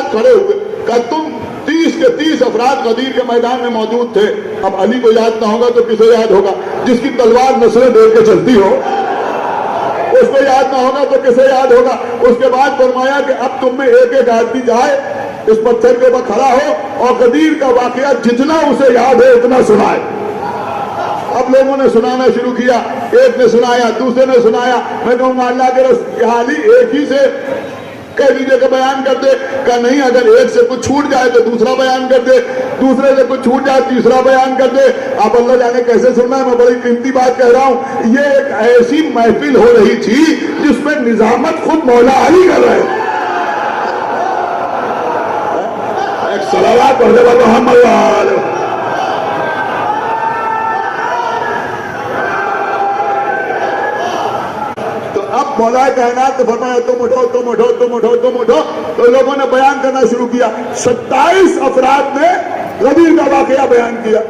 افراد کھڑے ہوئے کہ تم 30 کے 30 افراد غدیر کے میدان میں موجود تھے. اب علی کو یاد نہ ہوگا تو کسے یاد ہوگا؟ جس کی تلوار نسلیں دیکھ کے چلتی ہو اس کو یاد نہ ہوگا تو کسے یاد ہوگا؟ اس کے بعد فرمایا کہ اب تم میں ایک ایک آدمی جائے اس پتھر کے اوپر کھڑا ہو اور غدیر کا واقعہ جتنا اسے یاد ہے اتنا سنائے. اب لوگوں نے سنانا شروع کیا, ایک نے سنایا, دوسرے نے سنایا. میں کہوں گا اللہ کے رسول علی ایک ہی سے کہہ دیجئے کہ بیان کر دے. کہ نہیں, اگر ایک سے کچھ چھوٹ جائے تو دوسرا بیان کر دے, دوسرے سے کچھ چھوٹ جائے تیسرا بیان کر دے. آپ اللہ جانے کیسے سننا ہے, میں بڑی قیمتی بات کہہ رہا ہوں. یہ ایک ایسی محفل ہو رہی تھی جس میں نظامت خود مولا علی کر رہے ہیں. ایک صلوات پڑھ دے محمد علیہ. مولا کائنات نے فرمایا تم اٹھو تم اٹھو تم اٹھو تم اٹھو. تو لوگوں نے بیان کرنا شروع کیا. 27 افراد نے غدیر کا واقعہ بیان کیا.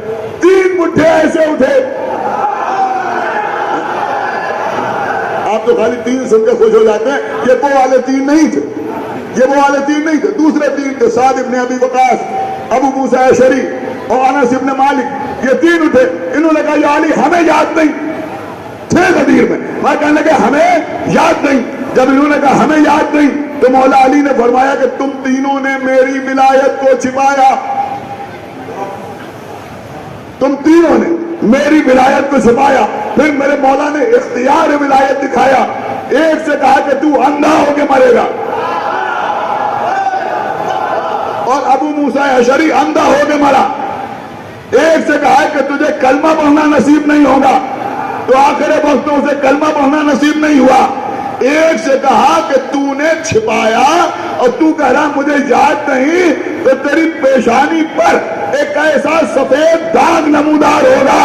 3 مٹھے ایسے اٹھے. آپ تو خالی 3 سن کے خوش ہو جاتے ہیں. یہ وہ والے 3 نہیں تھے, یہ وہ والے 3 نہیں تھے. دوسرے 3 تھے, سعد ابن ابی وقاص, ابو موسیٰ اشعری اور انس ابن مالک. یہ 3 اٹھے. انہوں نے کہا یا علی ہمیں یاد نہیں تھے غدیر میں. میں کہنے لگے ہمیں یاد نہیں. جب انہوں نے کہا ہمیں یاد نہیں تو مولا علی نے فرمایا کہ تم تینوں نے میری ولایت کو چھپایا. تم تینوں نے میری ولایت کو چھپایا. پھر میرے مولا نے اختیار ولایت دکھایا. ایک سے کہا کہ تو اندھا ہو کے مرے گا, اور ابو موسیٰ اشعری اندھا ہو کے مرا. ایک سے کہا کہ تجھے کلمہ پڑھنا نصیب نہیں ہوگا, تو آخر وقت اسے کلمہ پڑھنا نصیب نہیں ہوا. ایک سے کہا کہ تو نے چھپایا اور تو کہہ رہا مجھے یاد نہیں, تو تیری پیشانی پر ایک ایسا سفید داغ نمودار ہوگا.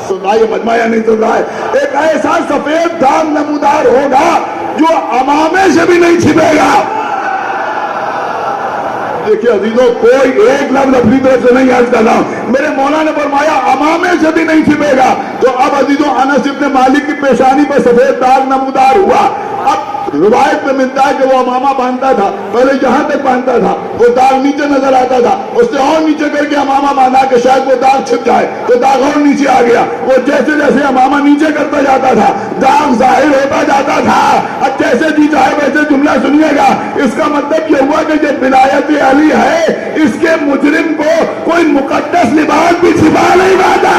سن رہا ہے مجمع یا نہیں سن رہا ہے؟ ایک ایسا سفید داغ نمودار ہوگا جو امامے سے بھی نہیں چھپے گا. دیکھیے عزیزوں, کوئی ایک لفظ اپنی طرف سے نہیں عرض کر رہا ہوں. میرے مولا نے فرمایا امامے سے بھی نہیں چھپے گا. تو اب عزیزوں انس ابن مالک کی پیشانی پر سفید داغ نمودار ہوا. اب روایت میں ملتا ہے کہ وہ امامہ باندھتا تھا, پہلے یہاں تک باندھتا تھا, وہ داغ نیچے نظر آتا تھا, اس سے اور نیچے کر کے امامہ باندھا کہ شاید وہ داغ چھپ جائے, تو داغ اور نیچے آ گیا. وہ جیسے جیسے امامہ نیچے کرتا جاتا تھا داغ ظاہر ہوتا جاتا تھا. اب جیسے جی چاہے ویسے جملہ سنیے گا. اس کا مطلب یہ ہوا کہ یہ ولایت علی ہے, اس کے مجرم کو کوئی مقدس لباس بھی چھپا نہیں پاتا.